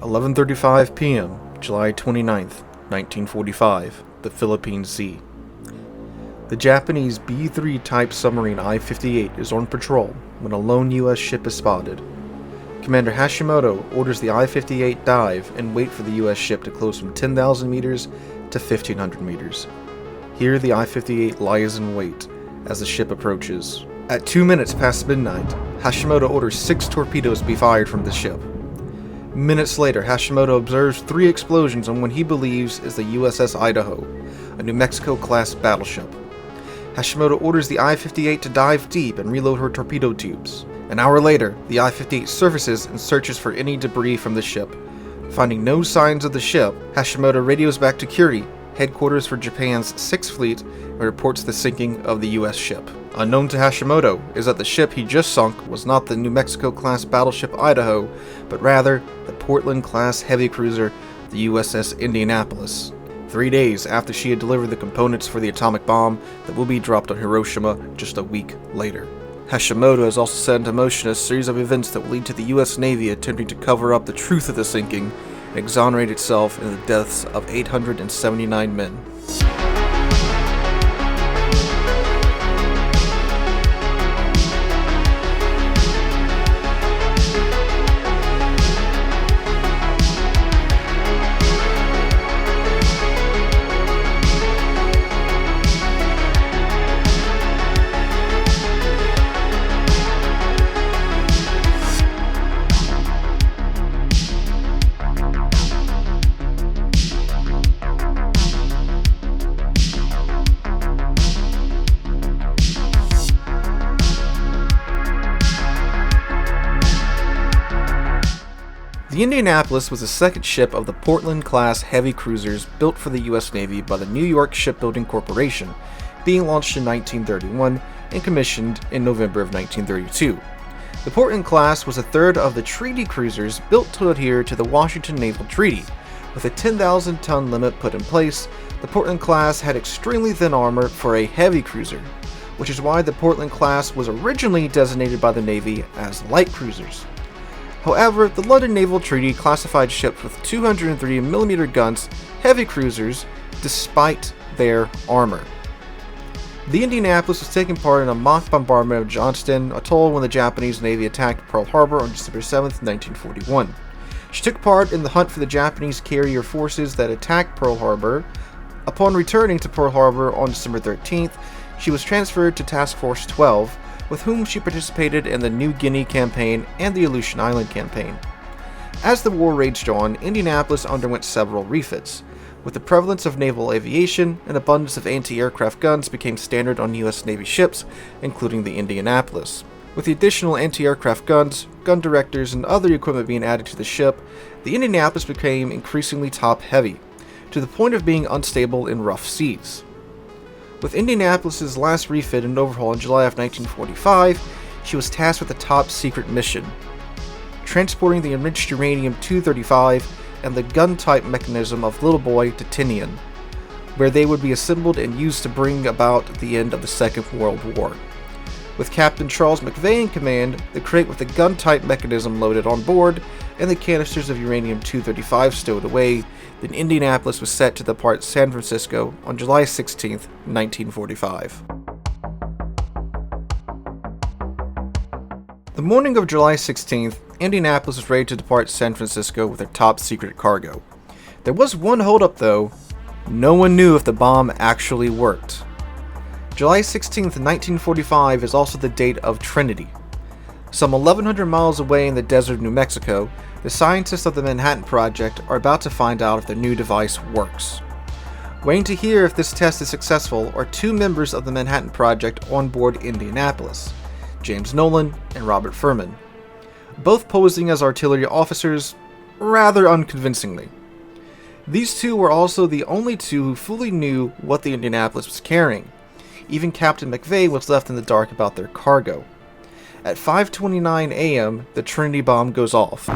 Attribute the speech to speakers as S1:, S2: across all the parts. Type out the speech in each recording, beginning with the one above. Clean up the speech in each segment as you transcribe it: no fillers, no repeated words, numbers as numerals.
S1: 11:35 p.m., July 29th, 1945, the Philippine Sea. The Japanese B-3 type submarine I-58 is on patrol when a lone U.S. ship is spotted. Commander Hashimoto orders the I-58 dive and wait for the U.S. ship to close from 10,000 meters to 1,500 meters. Here the I-58 lies in wait as the ship approaches. At 2 minutes past midnight, Hashimoto orders 6 torpedoes be fired from the ship. Minutes later, Hashimoto observes 3 explosions on what he believes is the USS Idaho, a New Mexico-class battleship. Hashimoto orders the I-58 to dive deep and reload her torpedo tubes. An hour later, the I-58 surfaces and searches for any debris from the ship. Finding no signs of the ship, Hashimoto radios back to Kuri, headquarters for Japan's 6th Fleet, and reports the sinking of the U.S. ship. Unknown to Hashimoto is that the ship he just sunk was not the New Mexico-class battleship Idaho, but rather the Portland-class heavy cruiser, the USS Indianapolis. 3 days after she had delivered the components for the atomic bomb that will be dropped on Hiroshima just a week later. Hashimoto has also set into motion a series of events that will lead to the U.S. Navy attempting to cover up the truth of the sinking and exonerate itself in the deaths of 879 men. The Indianapolis was the second ship of the Portland-class heavy cruisers built for the U.S. Navy by the New York Shipbuilding Corporation, being launched in 1931 and commissioned in November of 1932. The Portland class was a third of the treaty cruisers built to adhere to the Washington Naval Treaty. With a 10,000-ton limit put in place, the Portland class had extremely thin armor for a heavy cruiser, which is why the Portland class was originally designated by the Navy as light cruisers. However, the London Naval Treaty classified ships with 203mm guns heavy cruisers despite their armor. The Indianapolis was taking part in a mock bombardment of Johnston Atoll when the Japanese Navy attacked Pearl Harbor on December 7, 1941. She took part in the hunt for the Japanese carrier forces that attacked Pearl Harbor. Upon returning to Pearl Harbor on December 13th, she was transferred to Task Force 12, with whom she participated in the New Guinea campaign and the Aleutian Island campaign. As the war raged on, Indianapolis underwent several refits. With the prevalence of naval aviation, an abundance of anti-aircraft guns became standard on U.S. Navy ships, including the Indianapolis. With the additional anti-aircraft guns, gun directors, and other equipment being added to the ship, the Indianapolis became increasingly top-heavy, to the point of being unstable in rough seas. With Indianapolis's last refit and overhaul in July of 1945, she was tasked with a top-secret mission, transporting the enriched uranium-235 and the gun-type mechanism of Little Boy to Tinian, where they would be assembled and used to bring about the end of the Second World War. With Captain Charles McVay in command, the crate with the gun-type mechanism loaded on board and the canisters of uranium-235 stowed away, then Indianapolis was set to depart San Francisco on July 16, 1945. The morning of July 16th, Indianapolis was ready to depart San Francisco with her top-secret cargo. There was one holdup though. No one knew if the bomb actually worked. July 16, 1945 is also the date of Trinity. Some 1,100 miles away in the desert of New Mexico, the scientists of the Manhattan Project are about to find out if their new device works. Waiting to hear if this test is successful are 2 members of the Manhattan Project on board Indianapolis, James Nolan and Robert Furman, both posing as artillery officers rather unconvincingly. These 2 were also the only 2 who fully knew what the Indianapolis was carrying. Even Captain McVay was left in the dark about their cargo. At 5:29 a.m., the Trinity bomb goes off.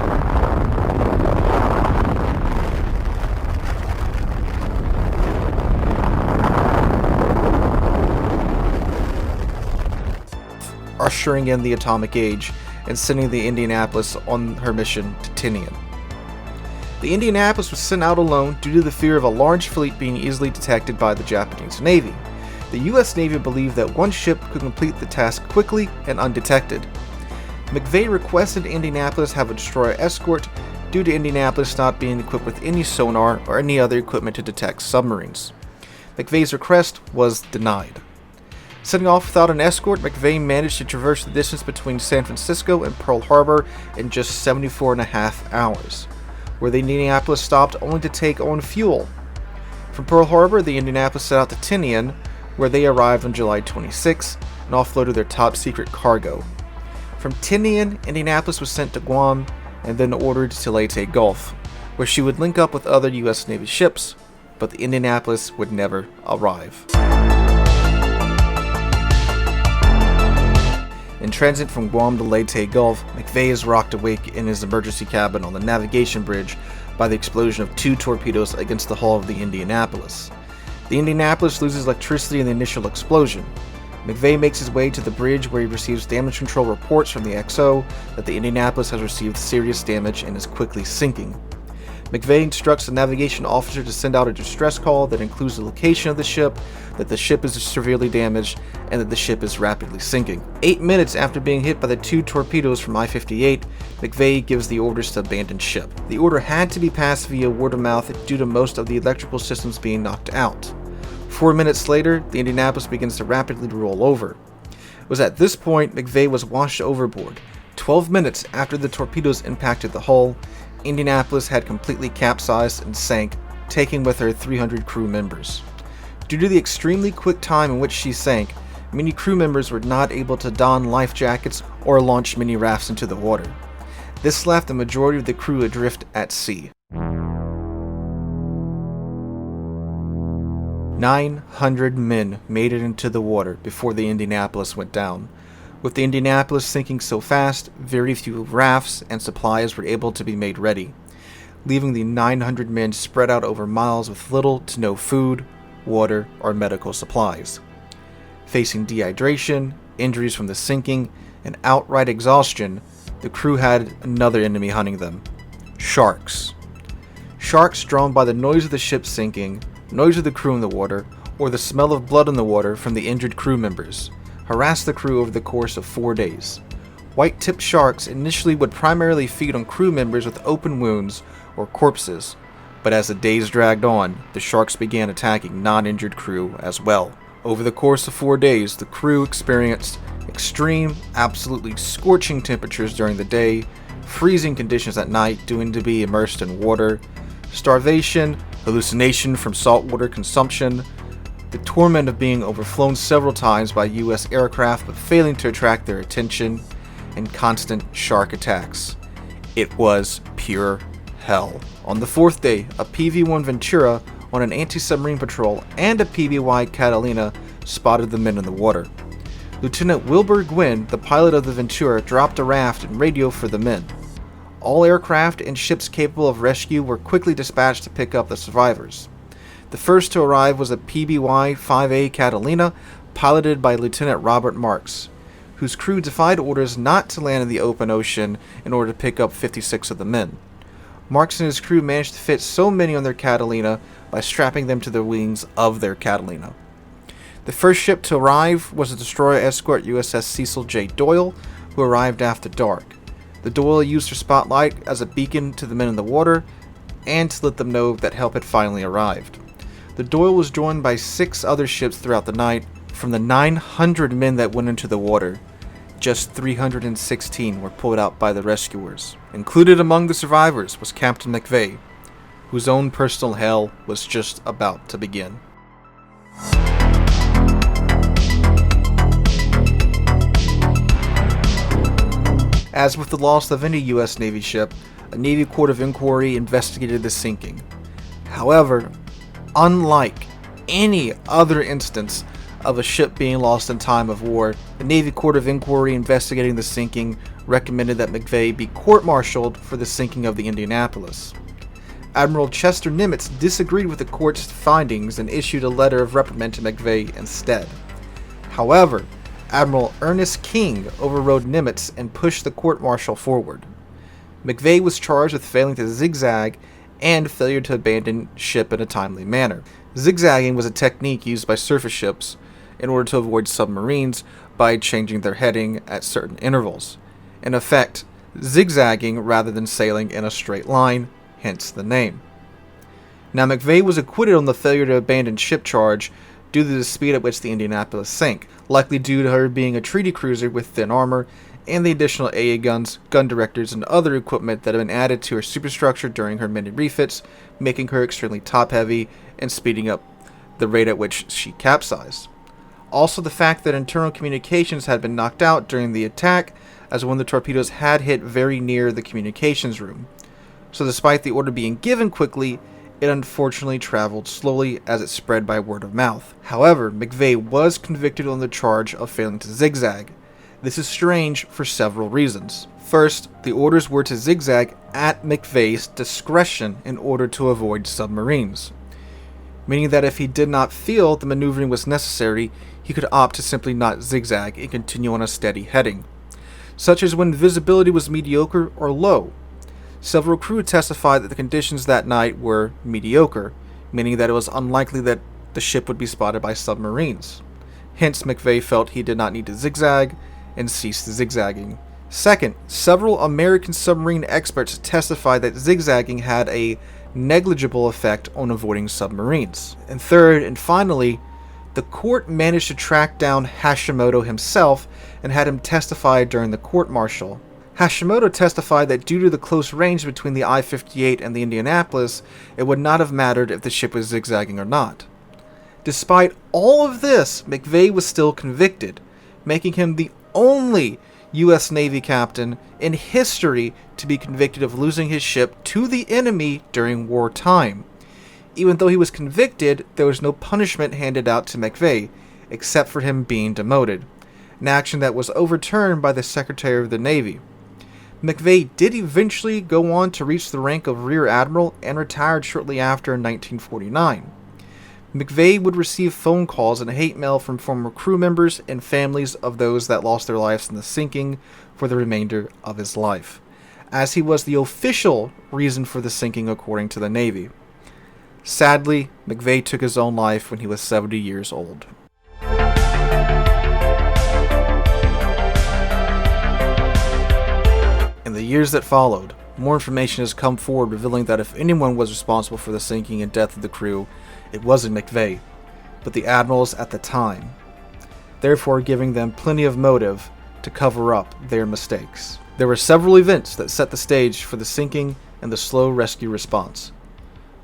S1: Ushering in the atomic age and sending the Indianapolis on her mission to Tinian. The Indianapolis was sent out alone due to the fear of a large fleet being easily detected by the Japanese Navy. The U.S. Navy believed that one ship could complete the task quickly and undetected. McVay requested Indianapolis have a destroyer escort due to Indianapolis not being equipped with any sonar or any other equipment to detect submarines. McVay's request was denied. Setting off without an escort, McVay managed to traverse the distance between San Francisco and Pearl Harbor in just 74.5 hours, where the Indianapolis stopped only to take on fuel. From Pearl Harbor, the Indianapolis set out to Tinian, where they arrived on July 26 and offloaded their top-secret cargo. From Tinian, Indianapolis was sent to Guam and then ordered to Leyte Gulf, where she would link up with other U.S. Navy ships, but the Indianapolis would never arrive. In transit from Guam to Leyte Gulf, McVay is rocked awake in his emergency cabin on the navigation bridge by the explosion of 2 torpedoes against the hull of the Indianapolis. The Indianapolis loses electricity in the initial explosion. McVay makes his way to the bridge where he receives damage control reports from the XO that the Indianapolis has received serious damage and is quickly sinking. McVay instructs the navigation officer to send out a distress call that includes the location of the ship, that the ship is severely damaged, and that the ship is rapidly sinking. 8 minutes after being hit by the 2 torpedoes from I-58, McVay gives the orders to abandon ship. The order had to be passed via word of mouth due to most of the electrical systems being knocked out. 4 minutes later, the Indianapolis begins to rapidly roll over. It was at this point McVay was washed overboard. 12 minutes after the torpedoes impacted the hull, Indianapolis had completely capsized and sank, taking with her 300 crew members. Due to the extremely quick time in which she sank, many crew members were not able to don life jackets or launch mini rafts into the water. This left the majority of the crew adrift at sea. 900 men made it into the water before the Indianapolis went down. With the Indianapolis sinking so fast, very few rafts and supplies were able to be made ready, leaving the 900 men spread out over miles with little to no food, water, or medical supplies. Facing dehydration, injuries from the sinking, and outright exhaustion, the crew had another enemy hunting them: sharks. Sharks drawn by the noise of the ship sinking, noise of the crew in the water, or the smell of blood in the water from the injured crew members, harassed the crew over the course of 4 days. White-tipped sharks initially would primarily feed on crew members with open wounds or corpses, but as the days dragged on, the sharks began attacking non-injured crew as well. Over the course of 4 days, the crew experienced extreme, absolutely scorching temperatures during the day, freezing conditions at night due to be immersed in water, starvation, hallucination from saltwater consumption, the torment of being overflown several times by U.S. aircraft but failing to attract their attention, and constant shark attacks. It was pure hell. On the 4th day, a PV-1 Ventura on an anti-submarine patrol and a PB-Y Catalina spotted the men in the water. Lieutenant Wilbur Gwynn, the pilot of the Ventura, dropped a raft and radio for the men. All aircraft and ships capable of rescue were quickly dispatched to pick up the survivors. The first to arrive was a PB-Y 5A Catalina, piloted by Lieutenant Robert Marks, whose crew defied orders not to land in the open ocean in order to pick up 56 of the men. Marks and his crew managed to fit so many on their Catalina by strapping them to the wings of their Catalina. The first ship to arrive was the destroyer escort USS Cecil J. Doyle, who arrived after dark. The Doyle used her spotlight as a beacon to the men in the water and to let them know that help had finally arrived. The Doyle was joined by 6 other ships throughout the night. From the 900 men that went into the water, just 316 were pulled out by the rescuers. Included among the survivors was Captain McVay, whose own personal hell was just about to begin. As with the loss of any U.S. Navy ship, a Navy Court of Inquiry investigated the sinking. However, unlike any other instance of a ship being lost in time of war, the Navy Court of Inquiry investigating the sinking recommended that McVay be court-martialed for the sinking of the Indianapolis. Admiral Chester Nimitz disagreed with the court's findings and issued a letter of reprimand to McVay instead. However, Admiral Ernest King overrode Nimitz and pushed the court-martial forward. McVay was charged with failing to zigzag and failure to abandon ship in a timely manner. Zigzagging was a technique used by surface ships in order to avoid submarines by changing their heading at certain intervals. In effect, zigzagging rather than sailing in a straight line, hence the name. Now, McVay was acquitted on the failure to abandon ship charge due to the speed at which the Indianapolis sank, likely due to her being a treaty cruiser with thin armor and the additional AA guns, gun directors, and other equipment that had been added to her superstructure during her many refits, making her extremely top-heavy and speeding up the rate at which she capsized. Also, the fact that internal communications had been knocked out during the attack, as one of the torpedoes had hit very near the communications room. So despite the order being given quickly, it unfortunately traveled slowly as it spread by word of mouth. However, McVay was convicted on the charge of failing to zigzag. This is strange for several reasons. First, the orders were to zigzag at McVay's discretion in order to avoid submarines, meaning that if he did not feel the maneuvering was necessary, he could opt to simply not zigzag and continue on a steady heading, such as when visibility was mediocre or low. Several crew testified that the conditions that night were mediocre, meaning that it was unlikely that the ship would be spotted by submarines. Hence, McVay felt he did not need to zigzag and ceased zigzagging. Second, several American submarine experts testified that zigzagging had a negligible effect on avoiding submarines. And third, and finally, the court managed to track down Hashimoto himself and had him testify during the court-martial. Hashimoto testified that due to the close range between the I-58 and the Indianapolis, it would not have mattered if the ship was zigzagging or not. Despite all of this, McVay was still convicted, making him the only U.S. Navy captain in history to be convicted of losing his ship to the enemy during wartime. Even though he was convicted, there was no punishment handed out to McVay, except for him being demoted, an action that was overturned by the Secretary of the Navy. McVay did eventually go on to reach the rank of Rear Admiral and retired shortly after in 1949. McVay would receive phone calls and hate mail from former crew members and families of those that lost their lives in the sinking for the remainder of his life, as he was the official reason for the sinking according to the Navy. Sadly, McVay took his own life when he was 70 years old. In the years that followed, more information has come forward revealing that if anyone was responsible for the sinking and death of the crew, it wasn't McVay, but the admirals at the time, therefore giving them plenty of motive to cover up their mistakes. There were several events that set the stage for the sinking and the slow rescue response.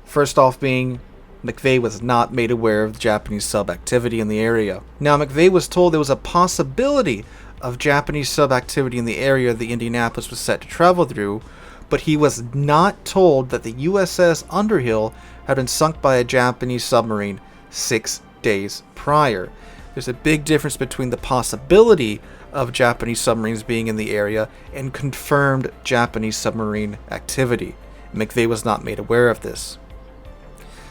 S1: First off being, McVay was not made aware of Japanese sub-activity in the area. Now, McVay was told there was a possibility of Japanese sub-activity in the area the Indianapolis was set to travel through, but he was not told that the USS Underhill had been sunk by a Japanese submarine 6 days prior. There's a big difference between the possibility of Japanese submarines being in the area and confirmed Japanese submarine activity. McVay was not made aware of this.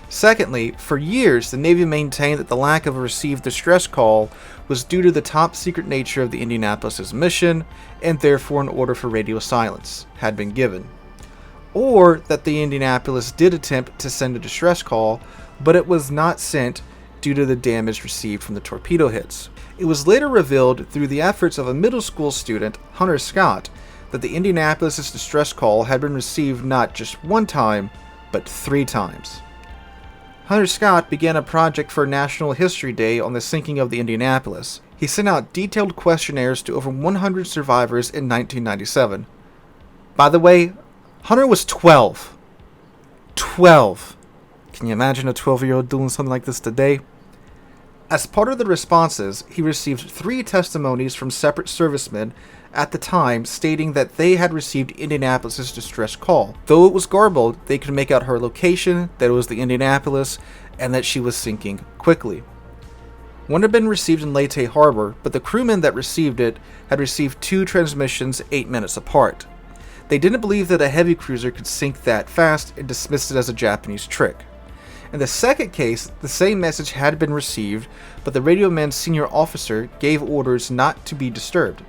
S1: Secondly, for years, the Navy maintained that the lack of a received distress call was due to the top-secret nature of the Indianapolis' mission, and therefore an order for radio silence had been given. Or that the Indianapolis did attempt to send a distress call, but it was not sent due to the damage received from the torpedo hits. It was later revealed through the efforts of a middle school student, Hunter Scott, that the Indianapolis' distress call had been received not just one time, but 3 times. Hunter Scott began a project for National History Day on the sinking of the Indianapolis. He sent out detailed questionnaires to over 100 survivors in 1997. By the way, Hunter was 12. 12. Can you imagine a 12-year-old doing something like this today? As part of the responses, he received 3 testimonies from separate servicemen at the time stating that they had received Indianapolis' distress call. Though it was garbled, they could make out her location, that it was the Indianapolis, and that she was sinking quickly. One had been received in Leyte Harbor, but the crewmen that received it had received 2 transmissions 8 minutes apart. They didn't believe that a heavy cruiser could sink that fast and dismissed it as a Japanese trick. In the second case, the same message had been received, but the radioman's senior officer gave orders not to be disturbed.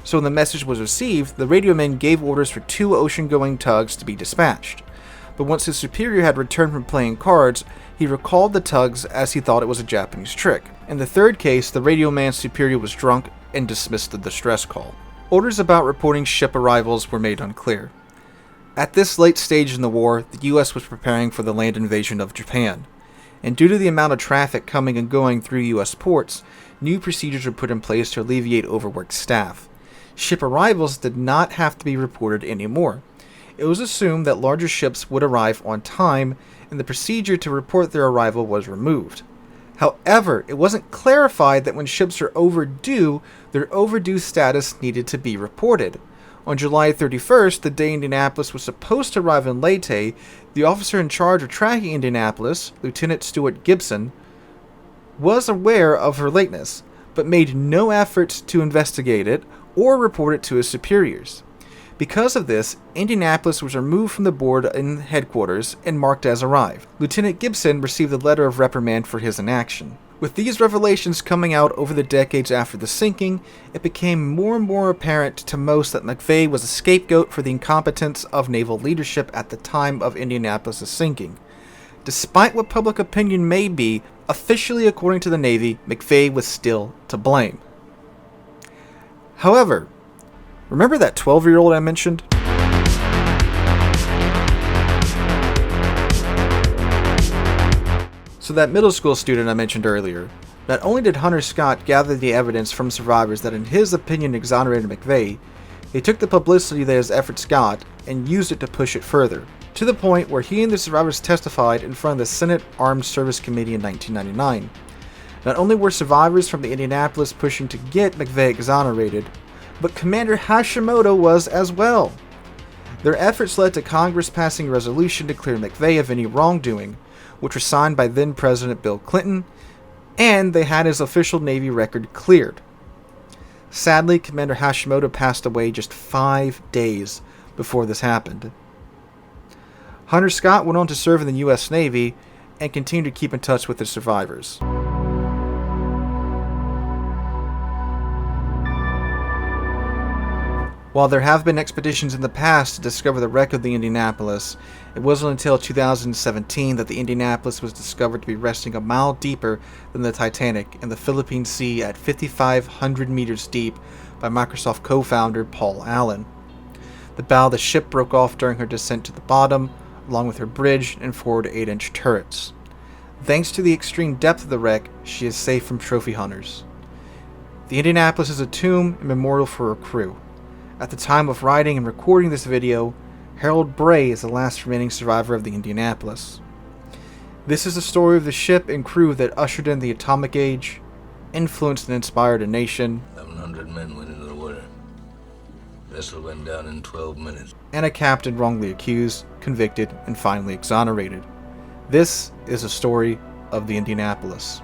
S1: So when the message was received, the radioman gave orders for 2 ocean-going tugs to be dispatched. but once his superior had returned from playing cards, he recalled the tugs as he thought it was a Japanese trick. In the third case, the radio man's superior was drunk and dismissed the distress call. Orders about reporting ship arrivals were made unclear. At this late stage in the war, the US was preparing for the land invasion of Japan, and due to the amount of traffic coming and going through US ports, new procedures were put in place to alleviate overworked staff. Ship arrivals did not have to be reported anymore. It was assumed that larger ships would arrive on time, and the procedure to report their arrival was removed. However, it wasn't clarified that when ships are overdue, their overdue status needed to be reported. On July 31st, the day Indianapolis was supposed to arrive in Leyte, the officer in charge of tracking Indianapolis, Lieutenant Stuart Gibson, was aware of her lateness, but made no effort to investigate it or report it to his superiors. Because of this, Indianapolis was removed from the board in headquarters and marked as arrived. Lieutenant Gibson received a letter of reprimand for his inaction. With these revelations coming out over the decades after the sinking, it became more and more apparent to most that McVay was a scapegoat for the incompetence of naval leadership at the time of Indianapolis' sinking. Despite what public opinion may be, officially according to the Navy, McVay was still to blame. However, remember that 12-year-old I mentioned? So that middle school student I mentioned earlier, not only did Hunter Scott gather the evidence from survivors that in his opinion exonerated McVay, he took the publicity that his efforts got and used it to push it further, to the point where he and the survivors testified in front of the Senate Armed Service Committee in 1999. Not only were survivors from the Indianapolis pushing to get McVay exonerated, but Commander Hashimoto was as well. Their efforts led to Congress passing a resolution to clear McVay of any wrongdoing, which was signed by then-President Bill Clinton, and they had his official Navy record cleared. Sadly, Commander Hashimoto passed away just 5 days before this happened. Hunter Scott went on to serve in the U.S. Navy and continued to keep in touch with his survivors. While there have been expeditions in the past to discover the wreck of the Indianapolis, it wasn't until 2017 that the Indianapolis was discovered to be resting a mile deeper than the Titanic in the Philippine Sea at 5,500 meters deep by Microsoft co-founder Paul Allen. The bow of the ship broke off during her descent to the bottom, along with her bridge and forward 8-inch turrets. Thanks to the extreme depth of the wreck, she is safe from trophy hunters. The Indianapolis is a tomb and memorial for her crew. At the time of writing and recording this video, Harold Bray is the last remaining survivor of the Indianapolis. This is the story of the ship and crew that ushered in the atomic age, influenced and inspired a nation,
S2: 1,100 men went into the water. Vessel went down in 12 minutes.
S1: And a captain wrongly accused, convicted, and finally exonerated. This is the story of the Indianapolis.